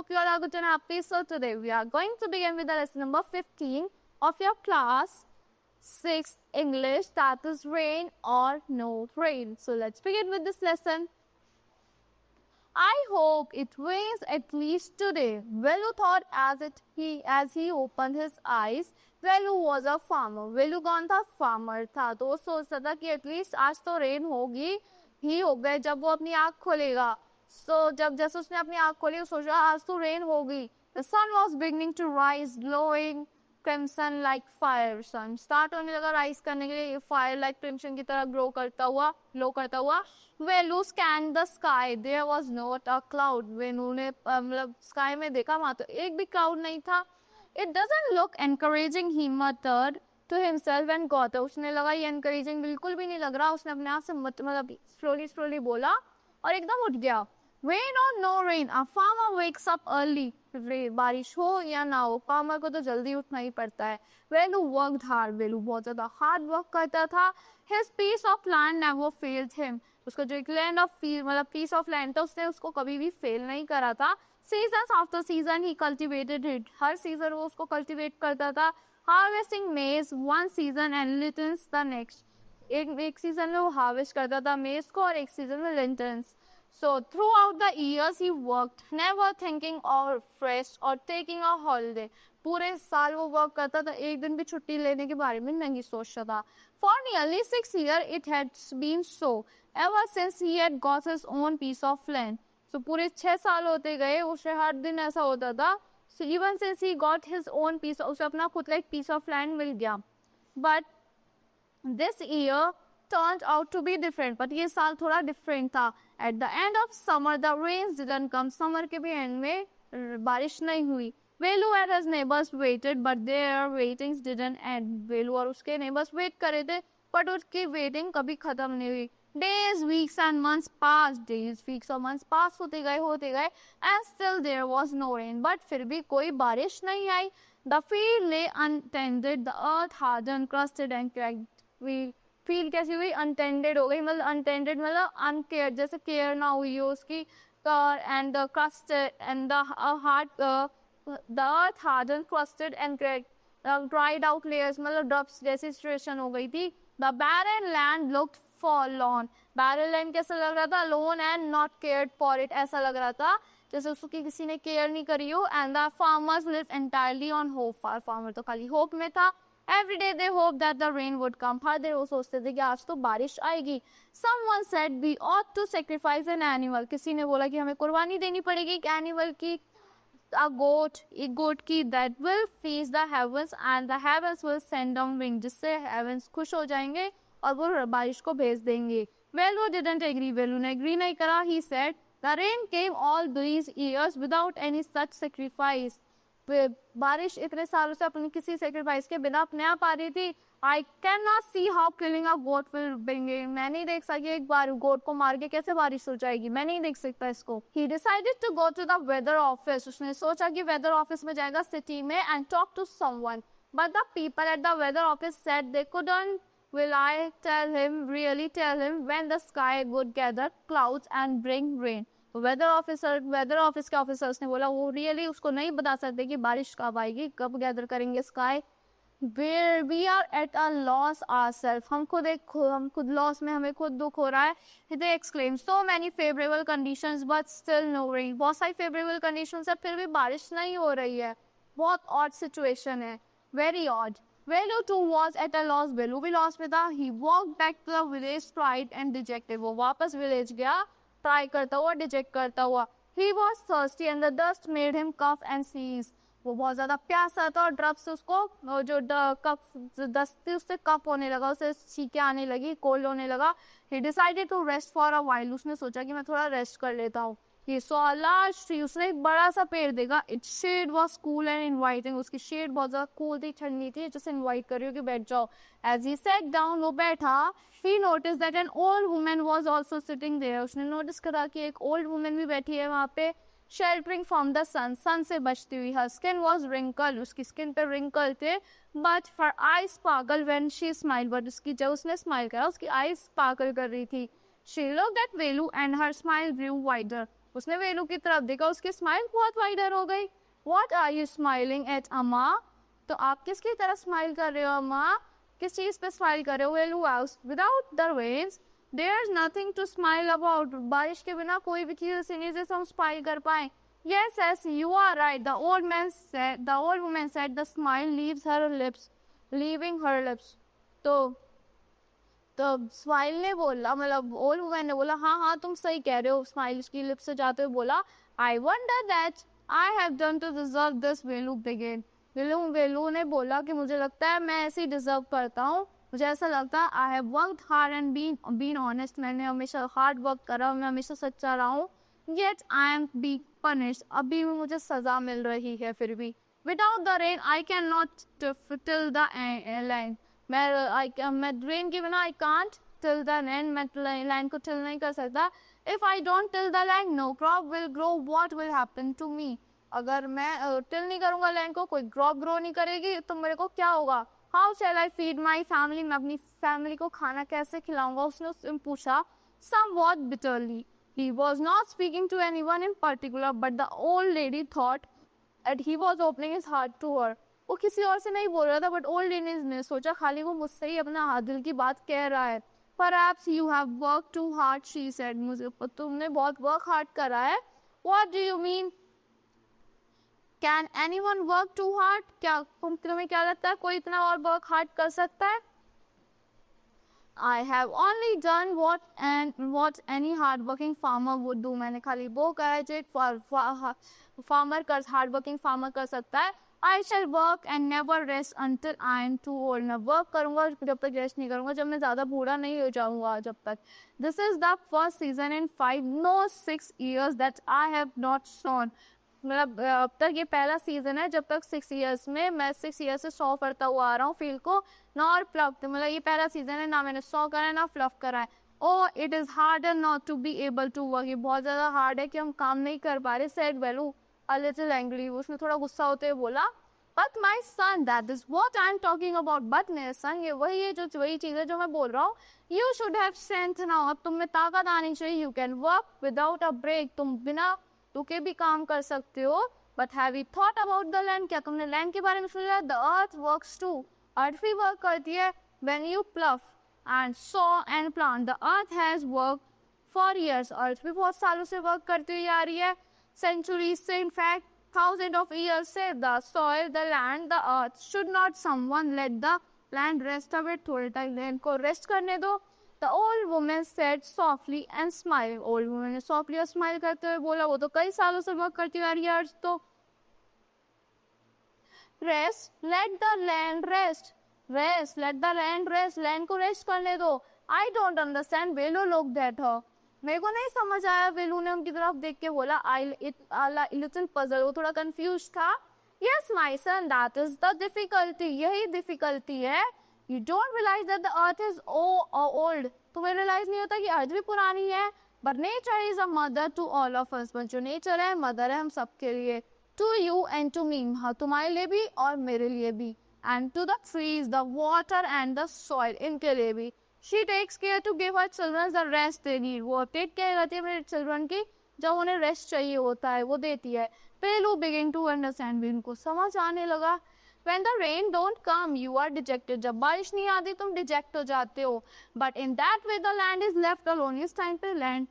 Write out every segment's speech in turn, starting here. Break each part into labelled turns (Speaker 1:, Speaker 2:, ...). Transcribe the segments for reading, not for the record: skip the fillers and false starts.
Speaker 1: hope you all are good and happy. So today we are going to begin with the lesson number 15 of your class 6 English, that is rain or no rain. So let's begin with this lesson. I hope it rains at least today. Velu thought as he opened his eyes. Velu was a farmer. Velu कौन था? Farmer था. तो वो सोचता था कि at least आज तो रेन होगी ही हो गए जब वो अपनी आँख खोलेगा. जब जैसे उसने अपनी आँख खोली, सोचा आज तो रेन होगी. The sun was beginning to rise, glowing crimson like fire. Sun start होने लगा राइज करने के लिए, फायर लाइक क्रिम्सन की तरह ग्लो करता हुआ. Velu scanned the sky. There was not a cloud. वेलू ने मतलब स्काई में देखा, वहां तो एक भी क्लाउड नहीं था. It doesn't look encouraging, he muttered to himself and got up. उसने लगा ये encouraging बिल्कुल भी नहीं लग रहा. उसने अपने आप से मतलब slowly बोला और एकदम उठ गया. Rain or no rain, a farmer wakes up early. बारिश हो या ना हो, फार्मर को तो जल्दी उठना ही पड़ता है. वेलू वर्कड हार्ड. वेलू बहुत ज्यादा हार्ड वर्क करता था. His piece of land never failed him. उसका जो एक लैंड ऑफ मतलब पीस ऑफ लैंड था, उसने उसको कभी भी फेल नहीं करा था. सीजन आफ्टर सीजन ही कल्टिवेटेड इट. हर सीजन वो उसको कल्टिवेट करता था. Harvesting maize one season and lentils the next. एक सीजन में वो हार्वेस्ट करता था मेज को और एक सीजन में लिटन्स. So throughout the years he worked, never thinking or rest or taking a holiday. पूरे साल वो वर्क करता था, एक दिन भी छुट्टी लेने के बारे में नहीं सोचता था. For nearly 6 years it had been so, ever since he had got his own piece of land. So पूरे 6 साल होते गए, उसे हर दिन ऐसा होता था. So even since he got his own piece, उसे अपना खुद का एक piece of land मिल गया. But this year turned out to be different. But ये साल थोड़ा different था. At the end of summer, the rains didn't come. Summer के भी end में बारिश नहीं हुई. Velu and his neighbors waited, but their waitings didn't end. Velu और उसके neighbors wait कर रहे थे, but उसकी waiting कभी खत्म नहीं हुई. Days, weeks and months passed. Days, weeks और months pass होते गए, and still there was no rain. But फिर भी कोई बारिश नहीं आई. The field lay untended, the earth hardened, crusted and cracked. Field कैसी हुई? अनटेंडेड हो गई. मतलब अनटेंडेड मतलब अनकेयर, जैसे केयर ना हुई हो उसकी. And the crusted and the earth harden crusted and dried out layers, मतलब ड्रप्स जैसी सिचुएशन हो गई थी. The barren land looked forlorn. Barren land कैसा लग रहा था? Lone and not cared for it. ऐसा लग रहा था जैसे उसकी किसी ने केयर नहीं करी हो. And the farmers lived entirely on hope. Farmer तो खाली होप में था. Every day they hoped that the rain would come. हर दिन वो सोचते थे कि आज तो बारिश आएगी. Someone said we ought to sacrifice an animal. किसी ने बोला कि हमें कुर्बानी देनी पड़ेगी एक एनिमल की, एक गोट की. That will feast the heavens and the heavens will send down rain. जिससे heavens खुश हो जाएंगे और वो बारिश को भेज देंगे. Velu didn't agree. Velu ने agree नहीं करा. He said the rain came all these years without any such sacrifice. बारिश इतने सालों से अपनी किसी सेक्रीफाइस के बिना अपने आप आ रही थी. I can not see how killing a goat will bring it. मैं नहीं देख सकती एक बार गोट को मार के कैसे बारिश हो जाएगी. मैं नहीं देख सकता इसको. He decided to go to the weather office. उसने सोचा कि वेदर ऑफिस में जाएगा सिटी में and talk to someone. But the people at the weather office said they couldn't. Will I really tell him when the sky would gather clouds and bring rain? Weather office के officers ने बोला वो really उसको नहीं बता सकते कि बारिश कब आएगी, कब गैदर करेंगे sky. We are at a loss ourselves. हम खुद लॉस में, हमें खुद दुख हो रहा है. They exclaim so many favourable conditions but still no rain. बहुत सारी फेवरेबल कंडीशंस है फिर भी बारिश नहीं हो रही है. बहुत ऑड सिचुएशन है, very odd. Velu too was at a loss. Velu भी लॉस में था. He walked back to the village tried and dejected. वो वापस विलेज गया ट्राई करता हुआ, डिजेक्ट करता हुआ. He was thirsty and the dust made him cough and sneeze. वो बहुत ज्यादा प्यासा था और ड्रप से उसको जो दस्त थी उससे कफ होने लगा, उसे छींके आने लगी, कोल्ड होने लगा. He decided to rest for a while. उसने सोचा कि मैं थोड़ा रेस्ट कर लेता हूँ. He saw a large tree. उसने एक बड़ा सा पेड़ देखा. Its shade was cool and inviting. उसकी शेड बहुत ज्यादा कूल थी, ठंडी थी, जैसे इनवाइट कर रही हो कि बैठ जाओ. As he sat down, वो बैठा. He noticed that an old woman was also sitting there. उसने नोटिस करा कि एक ओल्ड वुमेन भी बैठी है वहाँ पे, sheltering from the sun. सन से बचती हुई. Her skin was wrinkled. उसकी स्किन पे wrinkle थे. But her eyes sparkled when she smiled. But उसकी जब उसने स्माइल करा उसकी eyes sparkle कर रही थी. She looked at Velu and her smile grew wider. उसने वेलू की तरफ देखा, उसकी स्माइल बहुत वाइडर हो गई. What are you smiling at, अम्मा? तो आप किसकी तरह स्माइल कर रहे हो अम्मा? किस चीज पे स्माइल कर रहे हो? वेलू asked. Without the rains, there's nothing to smile about. बारिश के बिना कोई भी चीज ऐसी नहीं जिससे हम स्माइल कर पाए. Yes, yes, you are right. The old man said. The old woman said. The smile leaves her lips, leaving her lips. तो स्माइल ने बोला, मतलब ओल्ड वुमन ने बोला, हाँ हाँ तुम सही कह रहे हो. स्माइल उसकी लिप्स से जाते हुए बोला, I wonder that I have done to deserve this. Velu began. Velu ने बोला कि मुझे लगता है मैं ऐसे ही डिजर्व करता हूँ. मुझे ऐसा लगता है I have worked hard and been honest. मैंने हमेशा हार्ड वर्क करा, मैं हमेशा सच्चा रहा हूँ. Yet I am be punished. अभी भी मुझे सजा मिल रही है. फिर भी without the rain I can not till the line. मैं रेन के बिना I can't till the land. मैं लैंड को टिल नहीं कर सकता. If I don't till the land no crop will grow. What will happen to me? अगर मैं टिल नहीं करूंगा लैंड को, कोई क्रॉप ग्रो नहीं करेगी, तो मेरे को क्या होगा? How shell I feed my family. मैं अपनी फैमिली को खाना कैसे खिलाऊंगा? उसने पूछा somewhat bitterly. He was not speaking to anyone in particular, but the old lady thought that he was opening his heart to her. वो किसी और से नहीं बोल रहा था, बट ओल्ड लेडी ने सोचा खाली वो मुझसे ही अपना दिल की बात कह रहा है. Perhaps you have worked too hard, she said. मुझे तुमने बहुत वर्क हार्ड करा है. What do you mean? Can anyone work too hard? क्या तुम्हें क्या लगता है कोई इतना और वर्क हार्ड कर सकता है? I have only done what any hardworking farmer would do. मैंने खाली वो करा है जो हार्ड वर्किंग फार्मर कर सकता है. I shall work and never rest until I am too old. मैं वर्क करूंगा जब तक रेस्ट नहीं करूंगा, जब मैं ज़्यादा बूढ़ा नहीं हो जाऊंगा जब तक. This is the first season in 6 years that I have not sown. मतलब अब तक ये पहला सीजन है जब तक 6 ईयर्स में मैं 6 ईयर्स से सॉ करता हुआ आ रहा हूँ फील्ड को. नॉर प्लफ. मतलब ये पहला सीजन है, ना मैंने सॉ करा है ना फ्लफ करा है. Oh it is harder not to be able to work. ये बहुत ज़्यादा हार्ड है कि हम काम नहीं कर पा रहे. Said Velu a little angry. उसने थोड़ा गुस्सा होते हुए बोला, but my son that is what I am talking about. But मेरे सन ये वही है जो वही चीज़ है जो मैं बोल रहा हूँ. You should have strength now. अब तुम में ताकत आनी चाहिए. You can work without a break. तुम बिना रुके भी काम कर सकते हो. But have you thought about the land. क्या तुमने लैंड के बारे में सोचा? The earth works too. Earth भी वर्क करती है. When you plough and sow and plant. The earth has work for years. Earth भी बहुत सालों से वर्क करती हुई आ रही है. सेंचुरीज से, in fact thousands of years से. the soil, the land, the earth. should not someone let the land rest a bit? थोड़े टाइम लैंड को रेस्ट करने दो. The old woman said softly and smiled. old woman ने softly और smile करते हुए बोला, वो तो कई सालों से वर्क करती हुई आ रही है अर्थ तो. Rest, let the land rest. Rest, let the land rest. Land को रेस्ट करने दो. I don't understand. वेलो looked at her. मेरे को नहीं समझ आया. वेलू ने उनकी तरफ देख के बोला, लिटिल पजल. वो थोड़ा कंफ्यूज था. Yes my son, that is the difficulty. यही डिफिकल्टी है. You don't realise that the earth is old. तुम्हें रियलाइज नहीं होता कि अर्थ भी पुरानी है. But nature is a mother to all of us. जो नेचर है मदर है हम सबके लिए. To you and to me. हाँ तुम्हारे लिए भी और मेरे लिए भी. And to the trees, the water and the soil. इनके लिए भी. She takes care to give her children the rest they need. वो टेक केयर करती है अपने चिल्ड्रन की जब उन्हें रेस्ट चाहिए होता है, वो देती है. पेलू बिगिन टू अंडरस्टैंड. भी उनको समझ आने लगा. When the rain don't come, you are dejected. जब बारिश नहीं आती तुम डिजेक्ट हो जाते हो. But in that way the land is left alone. इस टाइम पे लैंड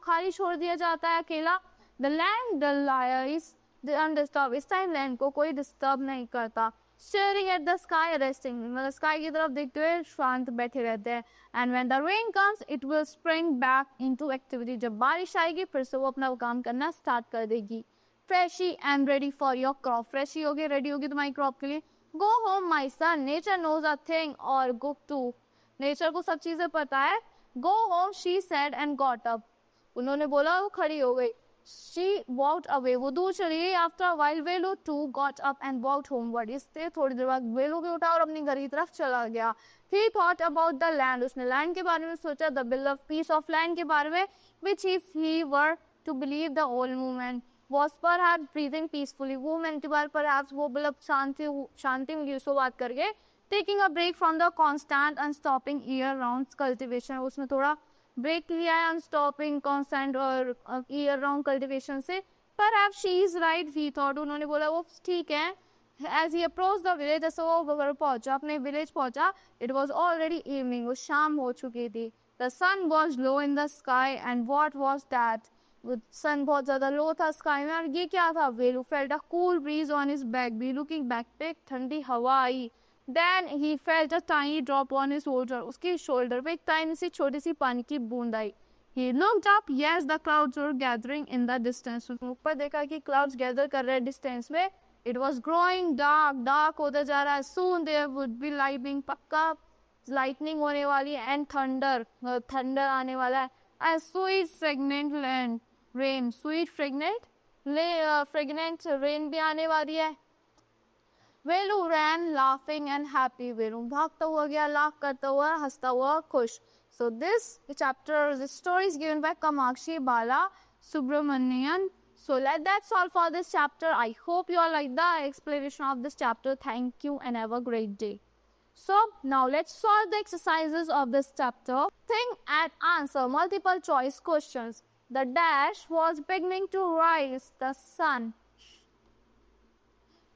Speaker 1: खाली छोड़ दिया जाता है, अकेला. The land lies undisturbed. इस टाइम लैंड को कोई डिस्टर्ब नहीं करता. Staring at the sky, resting. मतलब स्काई की तरफ देखते हुए शांत बैठे रहते हैं. And when the rain comes, it will spring back into activity. जब बारिश आएगी फिर से वो अपना काम करना स्टार्ट कर देगी. Freshy and ready for your crop. Freshy होगी, रेडी होगी तुम्हारी क्रॉप के लिए. Go home, my son. Nature knows a thing or go too. Nature को सब चीजें पता है. Go home, she said and got up. उन्होंने बोला, वो खड़ी हो गई. She walked away. वो दूर चली गई. After a while, Velu too got up and walked homeward. इससे थोड़ी देर बाद वेलू भी उठा और अपनी घर की तरफ चला गया. He thought about the land. उसने लैंड के बारे में सोचा. The beloved piece of land के बारे में, which if he were to believe the old woman was perhaps breathing peacefully. Woman के बारे perhaps वो beloved शांति मिली उसको बात करके. Taking a break from the constant and stopping year-round cultivation. उसने थोड़ा ब्रेक लिया है अनस्टॉपिंग कॉन्स्टेंट और ईयर राउंड कल्टिवेशन से. Perhaps she is right, he thought. उन्होंने बोला वो ठीक है. As he approached the village, जैसे वो घर पहुंचा, अपने विलेज पहुंचा, it was already evening. वो शाम हो चुकी थी. The sun was low in the sky, and what was that? वो सन बहुत ज़्यादा लो था स्काई में. और ये क्या था? वेलू felt a cool breeze on his back. बेलू की बैक पे एक ठंडी हवा आई. Then he felt a tiny drop on his shoulder. उसके शोल्डर पे एक tiny सी छोटी सी पानी की बूंद आई. He looked up. Yes, the clouds were gathering in the distance. ऊपर देखा कि clouds gather कर रहे हैं distance में. It was growing dark. Dark होता जा रहा है. Soon there would be lightning. पक्का lightning होने वाली है. And thunder. Thunder आने वाला है. And sweet fragrant rain. Sweet fragrant rain भी आने वाली है. Velu ran laughing and happy. Velu भागता हुआ गया, laugh करता हुआ, हंसता हुआ, खुश. So this story is given by Kamakshi Bala Subramanian. So that's all for this chapter. I hope you all like the explanation of this chapter. Thank you and have a great day. So now let's solve the exercises of this chapter. Think and answer multiple choice questions. The dash was beginning to rise, the sun.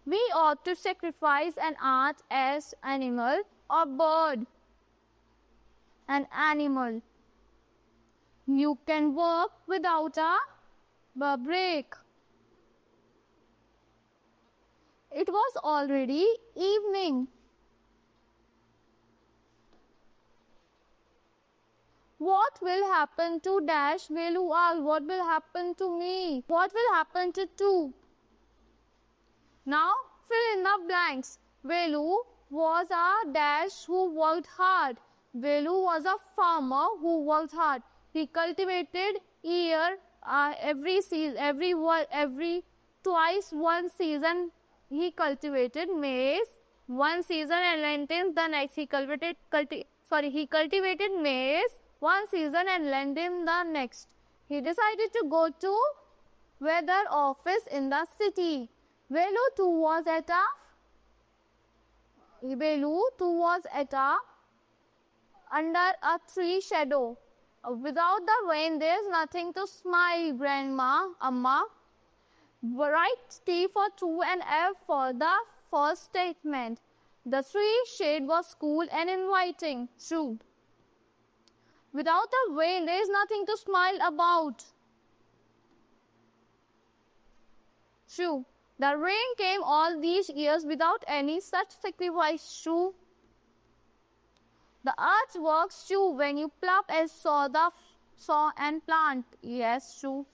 Speaker 1: We ought to sacrifice an art as animal or bird. An animal. You can work without a break. It was already evening. What will happen to dash Velu asked? What will happen to me? What will happen to two? Now fill in the blanks. Velu was a dash who worked hard. Velu was a farmer who worked hard. He cultivated every season, twice one season. He cultivated maize one season and lentils the next. He cultivated maize one season and lentils the next. He decided to go to weather office in the city. Velu too was at under a tree shadow. Without the rain, there is nothing to smile, Grandma, Amma. Write T for two and F for the first statement. The tree shade was cool and inviting. True. Without the rain, there is nothing to smile about. True. The rain came all these years without any such sacrifice. True. The earth works too when you pluck and saw and plant. Yes, true.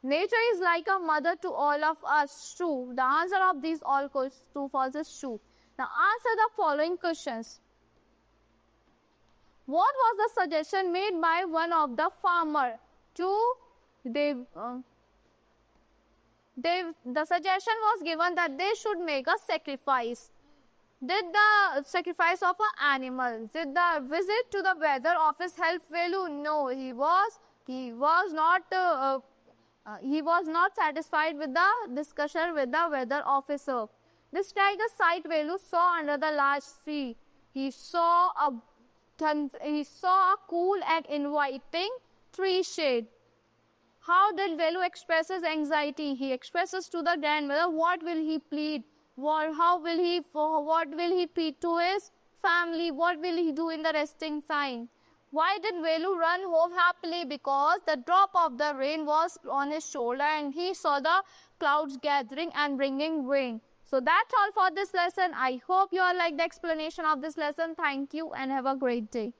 Speaker 1: Nature is like a mother to all of us. True. The answer of these all true false is true. Now answer the following questions. What was the suggestion made by one of the farmer? The suggestion was given that they should make a sacrifice. Did the sacrifice of an animal? Did the visit to the weather office help Velu? No, he was not satisfied with the discussion with the weather officer. Describe the sight Velu saw under the large tree. He saw a cool and inviting tree shade. How did Velu express his anxiety? He expresses to the grandmother. What will he plead? What will he plead to his family? What will he do in the resting time? Why did Velu run home happily? Because the drop of the rain was on his shoulder and he saw the clouds gathering and bringing rain. So that's all for this lesson. I hope you all like the explanation of this lesson. Thank you and have a great day.